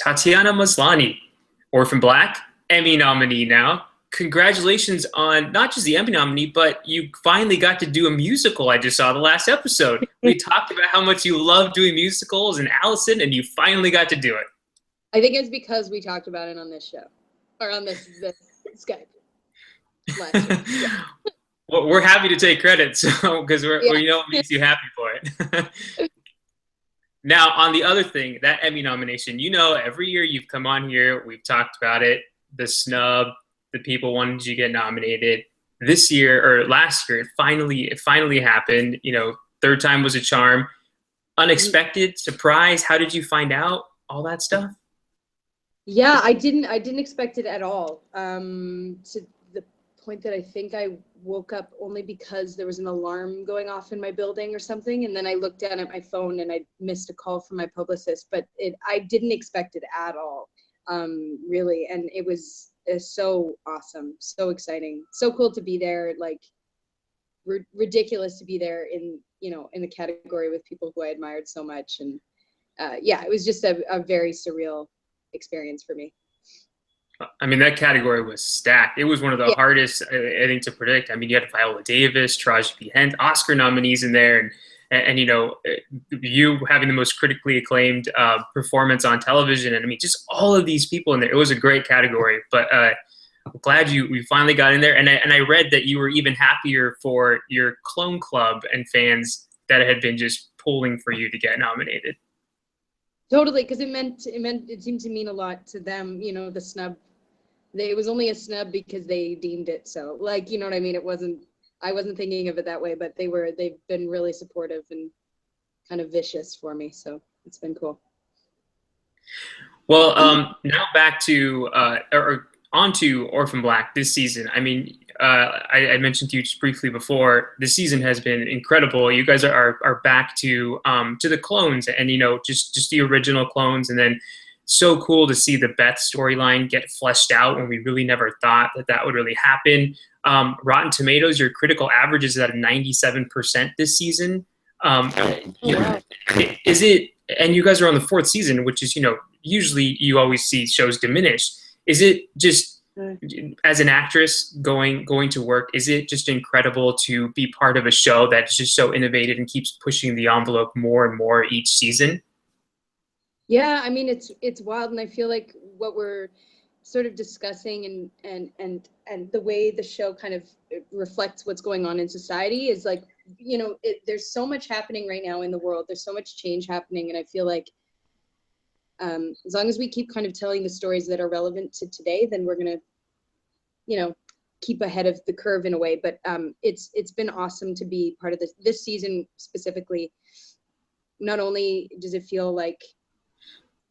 Tatiana Maslany, Orphan Black, Emmy nominee now. Congratulations on not just the Emmy nominee, but you finally got to do a musical. I just saw the last episode. We talked about how much you love doing musicals and Allison, and you finally got to do it. I think it's because we talked about it on this show, or on this Skype last year. Yeah. Well, we're happy to take credit, so because we know it makes you happy for it. Now, on the other thing, that Emmy nomination, every year you've come on here, we've talked about it, the snub, the people wanted you to get nominated. This year, or last year, it finally happened. Third time was a charm. Unexpected, surprise, how did you find out? All that stuff? Yeah, I didn't expect it at all. To the point that I think I woke up only because there was an alarm going off in my building or something, and then I looked down at my phone and I missed a call from my publicist. But I didn't expect it at all, really, and it was so awesome, so exciting, so cool to be there. Like ridiculous to be there in the category with people who I admired so much, and it was just a very surreal experience for me. I mean, that category was stacked. It was one of the hardest, I think, to predict. I mean, you had Viola Davis, Taraji P. Henson, Oscar nominees in there, and you having the most critically acclaimed performance on television, and I mean, just all of these people in there. It was a great category, but I'm glad we finally got in there. And I read that you were even happier for your clone club and fans that had been just pulling for you to get nominated. Totally, because it seemed to mean a lot to them. The snub. It was only a snub because they deemed it so. Like, you know what I mean? I wasn't thinking of it that way, but they've been really supportive and kind of vicious for me. So it's been cool. Well, now back to or onto Orphan Black this season. I mean, I mentioned to you just briefly before, this season has been incredible. You guys are back to the clones, and just the original clones, and then so cool to see the Beth storyline get fleshed out when we really never thought that would really happen. Rotten Tomatoes, your critical average is at 97% this season. Is it? And you guys are on the 4th season, which is usually you always see shows diminish. Is it just, as an actress going to work, is it just incredible to be part of a show that's just so innovative and keeps pushing the envelope more and more each season? Yeah, I mean, it's wild, and I feel like what we're sort of discussing and the way the show kind of reflects what's going on in society is like, there's so much happening right now in the world. There's so much change happening, and I feel like as long as we keep kind of telling the stories that are relevant to today, then we're gonna, keep ahead of the curve in a way. But it's been awesome to be part of this season specifically. Not only does it feel like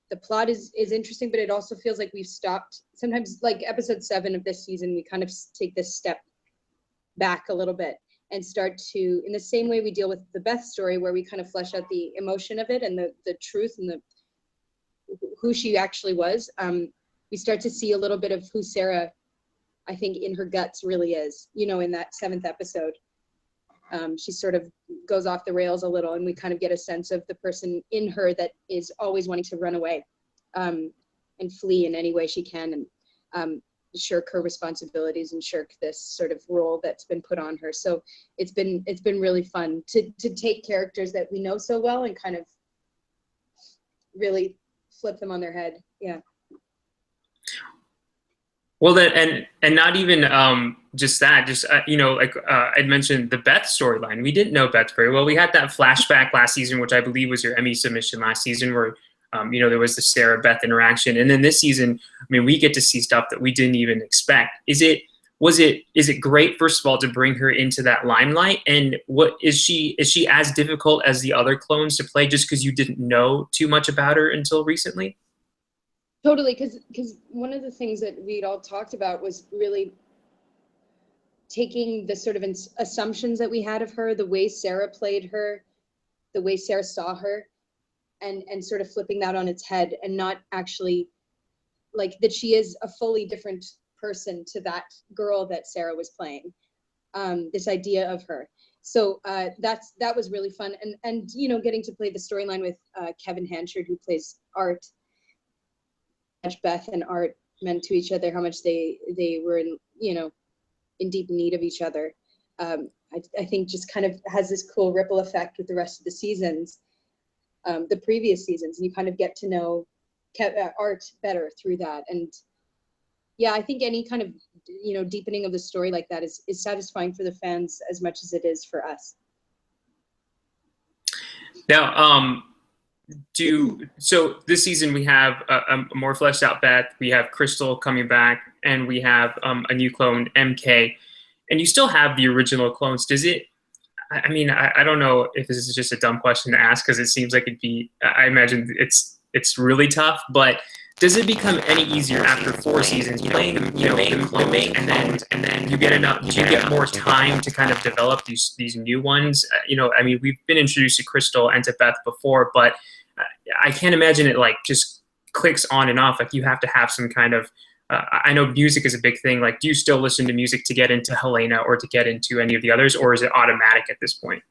the plot is interesting, but it also feels like we've stopped. Sometimes, like episode 7 of this season, we kind of take this step back a little bit and start to, in the same way we deal with the Beth story, where we kind of flesh out the emotion of it and the truth and who she actually was. We start to see a little bit of who Sarah, I think, in her guts really is. In that 7th episode, she sort of goes off the rails a little, and we kind of get a sense of the person in her that is always wanting to run away and flee in any way she can, and shirk her responsibilities and shirk this sort of role that's been put on her. So it's been really fun to take characters that we know so well and kind of really flip them on their head. Yeah. Well, then, and not even just that, I'd mentioned the Beth storyline. We didn't know Beth very well. We had that flashback last season, which I believe was your Emmy submission last season, where there was the Sarah Beth interaction, and then this season, I mean, we get to see stuff that we didn't even expect. Is it great, first of all, to bring her into that limelight? And what is she as difficult as the other clones to play, just because you didn't know too much about her until recently? Totally, because one of the things that we'd all talked about was really taking the sort of assumptions that we had of her, the way Sarah played her, the way Sarah saw her, and sort of flipping that on its head, and not actually like that she is a fully different person to that girl that Sarah was playing. This idea of her. So that was really fun, and getting to play the storyline with Kevin Hanchard, who plays Art. much Beth and Art meant to each other, how much they were in, you know, in deep need of each other. I think just kind of has this cool ripple effect with the rest of the seasons, the previous seasons, and you kind of get to know Art better through that. And yeah, I think any kind of, you know, deepening of the story like that is satisfying for the fans as much as it is for us. Now, so this season we have a more fleshed out Beth, we have Crystal coming back, and we have a new clone, MK, and you still have the original clones. Does it, I mean, I don't know if this is just a dumb question to ask, because it seems like it'd be, I imagine it's really tough, but does it become any easier after 4 seasons playing the main clone, and then you get more time to kind of develop these new ones? You know, I mean, we've been introduced to Crystal and to Beth before, but I can't imagine it like just clicks on and off. Like you have to have some kind of, I know music is a big thing. Like, do you still listen to music to get into Helena or to get into any of the others, or is it automatic at this point?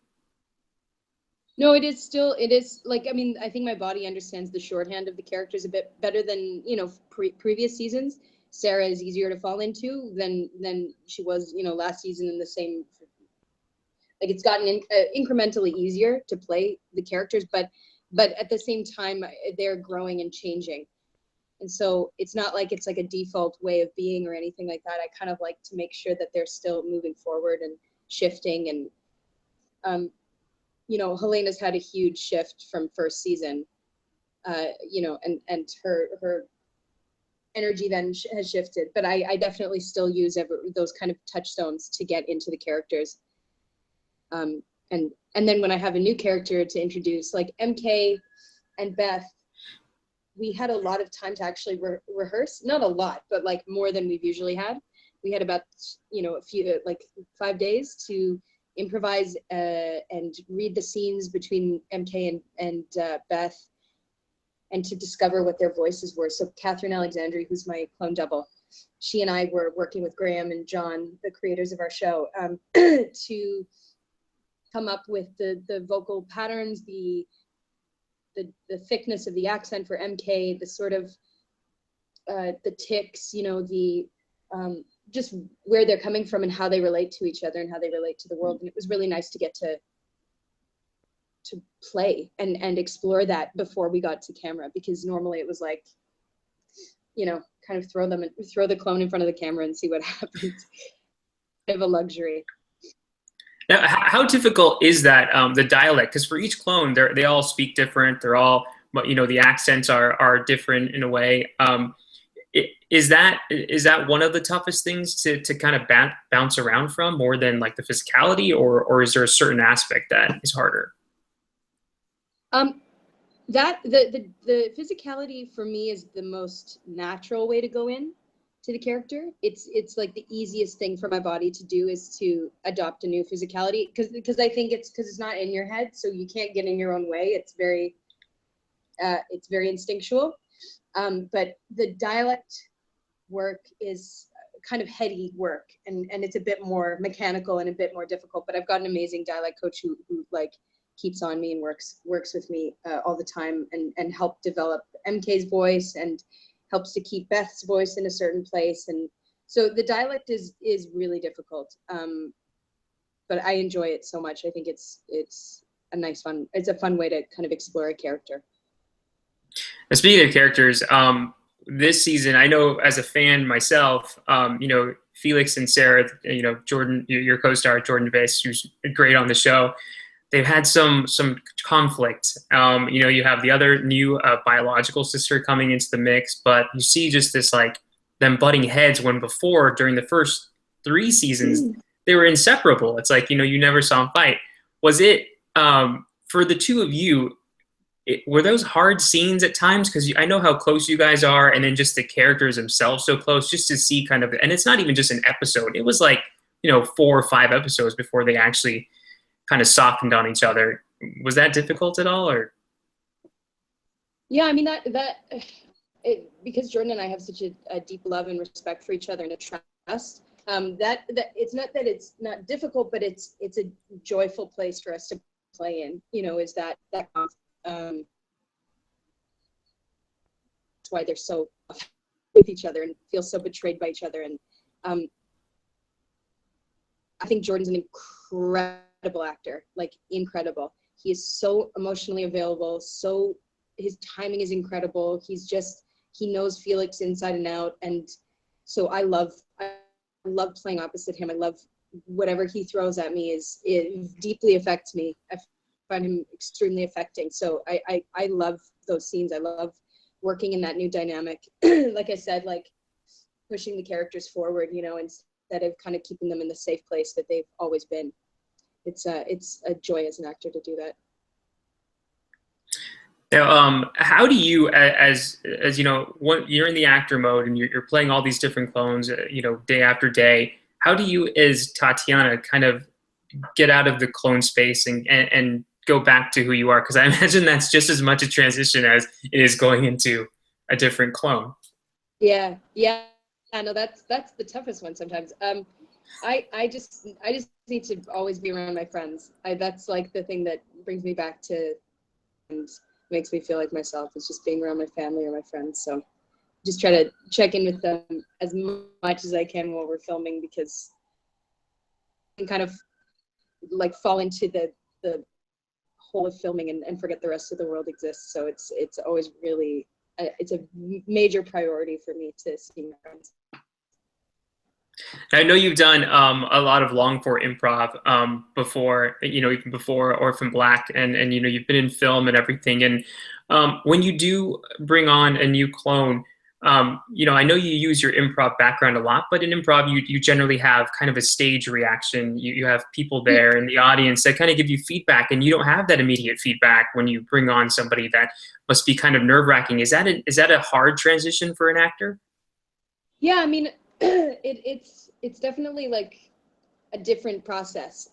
No, it is like, I mean, I think my body understands the shorthand of the characters a bit better than, you know, previous seasons. Sarah is easier to fall into than she was, you know, last season in the same, like it's gotten incrementally easier to play the characters, but at the same time, they're growing and changing. And so it's not like it's like a default way of being or anything like that. I kind of like to make sure that they're still moving forward and shifting. And, you know, Helena's had a huge shift from first season, you know, and her energy then has shifted. But I definitely still use those kind of touchstones to get into the characters. And then when I have a new character to introduce, like MK and Beth, we had a lot of time to actually rehearse. Not a lot, but like more than we've usually had. We had about, you know, a few, like 5 days to improvise and read the scenes between MK and Beth, and to discover what their voices were. So Catherine Alexandri, who's my clone double, she and I were working with Graham and John, the creators of our show, to come up with the vocal patterns, the thickness of the accent for MK, the sort of the tics, you know, the just where they're coming from and how they relate to each other and how they relate to the world. And it was really nice to get to play and explore that before we got to camera, because normally it was like, you know, kind of throw the clone in front of the camera and see what happens. Kind of a luxury. Now, how difficult is that, the dialect? Because for each clone, they all speak different. They're all, you know, the accents are different in a way. Is that one of the toughest things to kind of bounce around from, more than like the physicality, or is there a certain aspect that is harder? That the physicality for me is the most natural way to go in to the character. It's like the easiest thing for my body to do is to adopt a new physicality, because I think it's because it's not in your head, so you can't get in your own way. It's very instinctual. But the dialect work is kind of heady work, and it's a bit more mechanical and a bit more difficult. But I've got an amazing dialect coach who like keeps on me and works with me all the time, and help develop MK's voice and helps to keep Beth's voice in a certain place. And so the dialect is really difficult, but I enjoy it so much. I think it's a fun way to kind of explore a character. And speaking of characters, this season, I know as a fan myself, you know, Felix and Sarah, you know, Jordan, your co-star Jordan Bess, who's great on the show, they've had some conflict. You know, you have the other new biological sister coming into the mix, but you see just this like them butting heads, when before, during the first 3 seasons, they were inseparable. It's like, you know, you never saw them fight. Was it, for the two of you, were those hard scenes at times? Because I know how close you guys are, and then just the characters themselves so close, just to see kind of, and it's not even just an episode. It was like, you know, 4 or 5 episodes before they actually kind of softened on each other. Was that difficult at all, or? Yeah, I mean because Jordan and I have such a deep love and respect for each other and a trust, that it's not that it's not difficult, but it's a joyful place for us to play in. You know, is that that's why they're so with each other and feel so betrayed by each other. And I think Jordan's an incredible actor, like incredible. He is so emotionally available. So his timing is incredible. He knows Felix inside and out. And so I love playing opposite him. I love whatever he throws at me it deeply affects me. I find him extremely affecting. So I love those scenes. I love working in that new dynamic. Like I said, like pushing the characters forward, you know, instead of kind of keeping them in the safe place that they've always been. It's a joy as an actor to do that. Now, how do you, as you know, you're in the actor mode and you're playing all these different clones, you know, day after day. How do you, as Tatiana, kind of get out of the clone space and go back to who you are? Because I imagine that's just as much a transition as it is going into a different clone. Yeah. No, that's the toughest one sometimes. I just need to always be around my friends. That's like the thing that brings me back to and makes me feel like myself, is just being around my family or my friends. So just try to check in with them as much as I can while we're filming, because I can kind of like fall into the whole of filming and forget the rest of the world exists. So it's always really it's a major priority for me to see my friends. I know you've done a lot of long form improv before, you know, even before Orphan Black, and you know, you've been in film and everything. And when you do bring on a new clone, you know, I know you use your improv background a lot, but in improv, you generally have kind of a stage reaction. You have people there in the audience that kind of give you feedback, and you don't have that immediate feedback when you bring on somebody. That must be kind of nerve-wracking. Is that a hard transition for an actor? Yeah, I mean, it's definitely like a different process.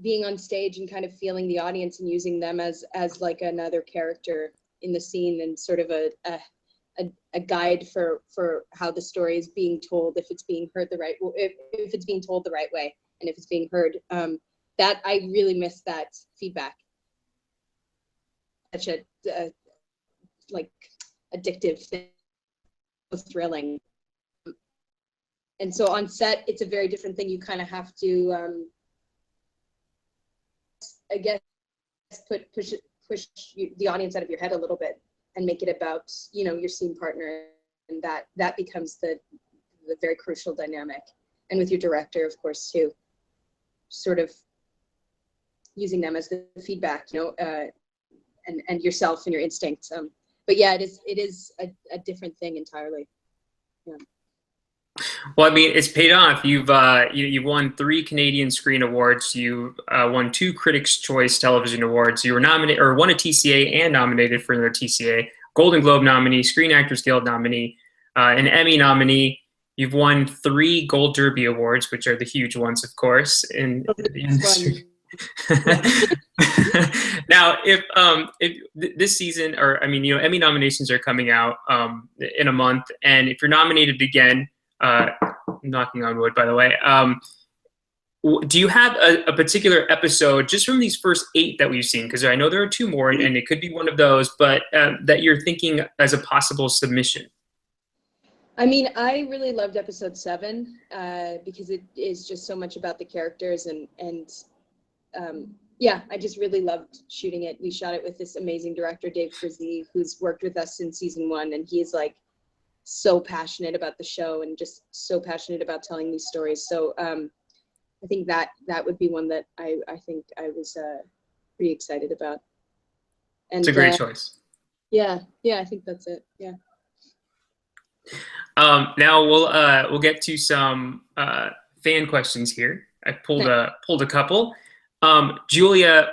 Being on stage and kind of feeling the audience and using them as like another character in the scene, and sort of a guide for how the story is being told, if it's being heard the right, if it's being told the right way, and if it's being heard. That I really miss that feedback. Such a like addictive thing, thrilling. And so on set, it's a very different thing. You kind of have to, I guess, push the audience out of your head a little bit and make it about, you know, your scene partner, and that becomes the very crucial dynamic. And with your director, of course, too, sort of using them as the feedback, you know, and yourself and your instincts. But yeah, it is a different thing entirely. Yeah. Well, I mean, it's paid off. You've won 3 Canadian Screen Awards. You won 2 Critics' Choice Television Awards. You were nominated, or won a TCA and nominated for another TCA. Golden Globe nominee, Screen Actors Guild nominee, an Emmy nominee. You've won 3 Gold Derby Awards, which are the huge ones, of course, in the industry. Now, if this season, or I mean, you know, Emmy nominations are coming out in a month, and if you're nominated again, knocking on wood, by the way, do you have a particular episode just from these first 8 that we've seen? Because I know there are 2 more, and it could be one of those, but that you're thinking as a possible submission. I mean, I really loved episode 7 because it is just so much about the characters, and yeah, I just really loved shooting it. We shot it with this amazing director, Dave Frizzy, who's worked with us since season 1, and he's like so passionate about the show and just so passionate about telling these stories. So I think that would be one that I think I was pretty excited about. And it's a great choice. Yeah, I think that's it. Yeah. Now we'll get to some fan questions here. I pulled a couple. Julia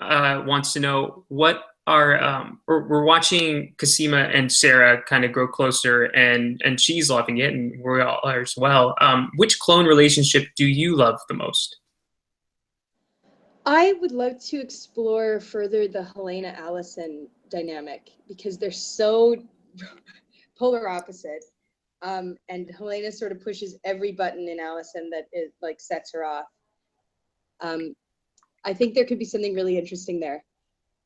wants to know what are we're watching Cosima and Sarah kind of grow closer, and she's loving it, and we all are as well. Which clone relationship do you love the most? I would love to explore further the Helena Allison dynamic, because they're so polar opposite. And Helena sort of pushes every button in Allison that it like sets her off. I think there could be something really interesting there.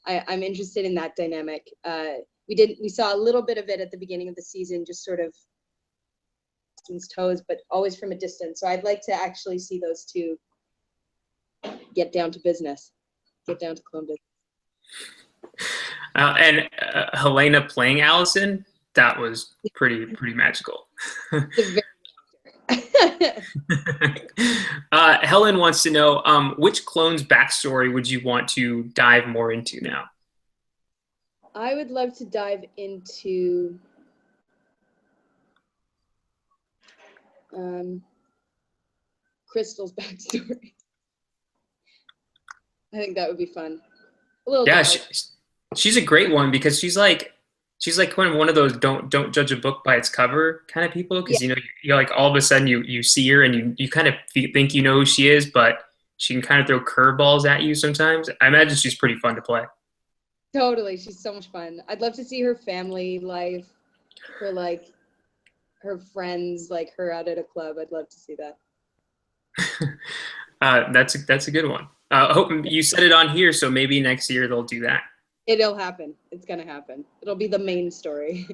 I'm interested in that dynamic. we saw a little bit of it at the beginning of the season, just sort of toes, but always from a distance. So I'd like to actually see those two get down to business, get down to clone business. And Helena playing Allison, that was pretty magical. Helen wants to know, which clone's backstory would you want to dive more into now? I would love to dive into Crystal's backstory. I think that would be fun. A little yeah, dark. she's a great one because she's like kind of one of those don't judge a book by its cover kind of people, because you're like all of a sudden you see her and you kind of think you know who she is, but she can kind of throw curveballs at you sometimes. I imagine she's pretty fun to play. Totally, she's so much fun. I'd love to see her family life, her friends, like her out at a club. I'd love to see that. That's a good one. Hope you said it on here, so maybe next year they'll do that. It'll happen. It's gonna happen. It'll be the main story.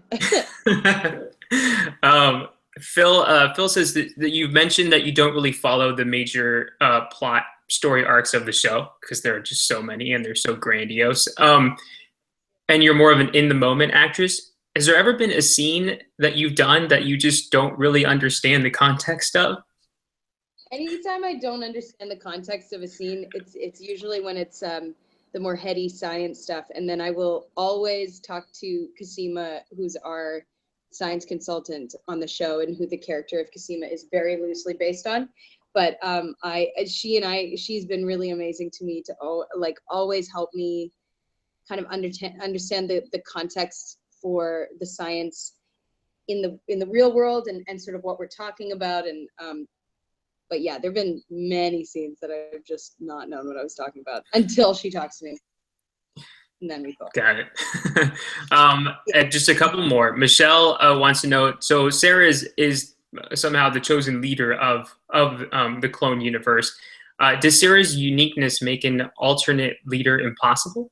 Phil says that you've mentioned that you don't really follow the major plot story arcs of the show because there are just so many and they're so grandiose. And you're more of an in the moment actress. Has there ever been a scene that you've done that you just don't really understand the context of? Anytime I don't understand the context of a scene, it's usually when it's the more heady science stuff, and then I will always talk to Cosima, who's our science consultant on the show, and who the character of Cosima is very loosely based on. But she's been really amazing to me to always help me kind of understand the context for the science in the real world and sort of what we're talking about. And but yeah, there have been many scenes that I've just not known what I was talking about until she talks to me. And then we both. Got it. And just a couple more. Michelle wants to know, so Sarah is somehow the chosen leader of the clone universe. Does Sarah's uniqueness make an alternate leader impossible?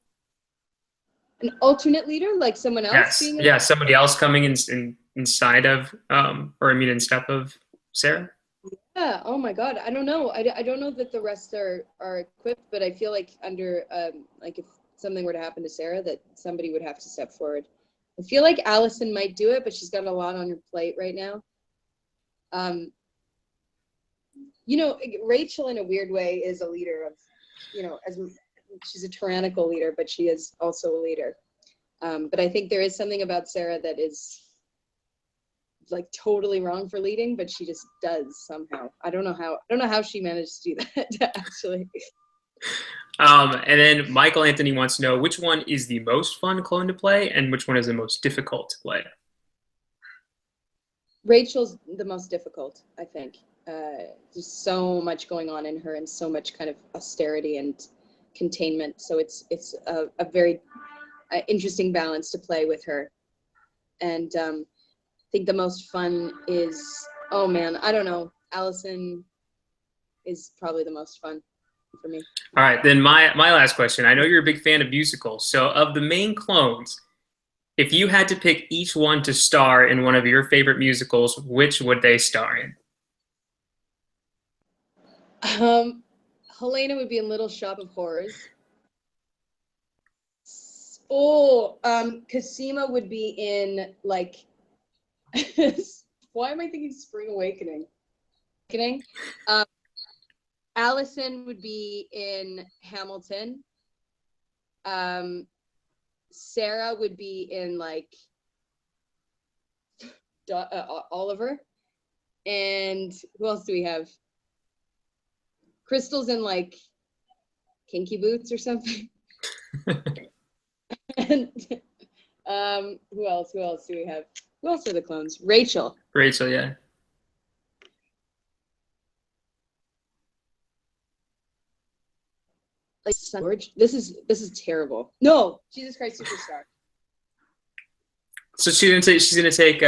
An alternate leader, like someone else? Yes, somebody else coming inside of, instead of Sarah? Yeah. Oh my God. I don't know. I don't know that the rest are equipped, but I feel like under like if something were to happen to Sarah, that somebody would have to step forward. I feel like Allison might do it, but she's got a lot on her plate right now. Rachel in a weird way is a leader of, as she's a tyrannical leader, but she is also a leader. But I think there is something about Sarah that is like totally wrong for leading, but she just does somehow. I don't know how she managed to do that actually. And then Michael Anthony wants to know, which one is the most fun clone to play and which one is the most difficult to play? Rachel's the most difficult, I think. There's so much going on in her and so much kind of austerity and containment. So it's a very interesting balance to play with her. And I think the most fun is, oh man, I don't know. Allison is probably the most fun for me. All right, then my last question. I know you're a big fan of musicals. So of the main clones, if you had to pick each one to star in one of your favorite musicals, which would they star in? Helena would be in Little Shop of Horrors. Oh, Cosima would be in like why am I thinking Spring Awakening? Allison would be in Hamilton. Sarah would be in like Oliver. And who else do we have? Crystal's in like Kinky Boots or something. And who else do we have? Who else are the clones? Rachel, yeah. Like George. This is terrible. No, Jesus Christ Superstar. So she's gonna take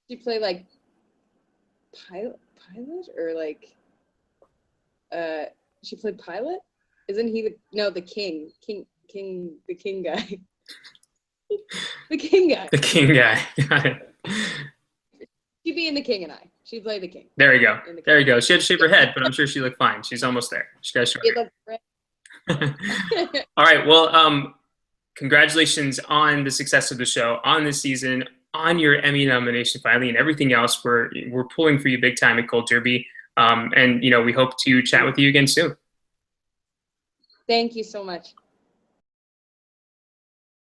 She play like pilot or like she played pilot? Isn't he the king guy? The king guy. The king guy. Got it. She'd be in The King and I. She'd play the king. There you go. There you go. She had to shave her head, but I'm sure she looked fine. She's almost there. She got short hair. All right. Well, congratulations on the success of the show, on this season, on your Emmy nomination finally, and everything else. We're pulling for you big time at Cold Derby. And we hope to chat with you again soon. Thank you so much.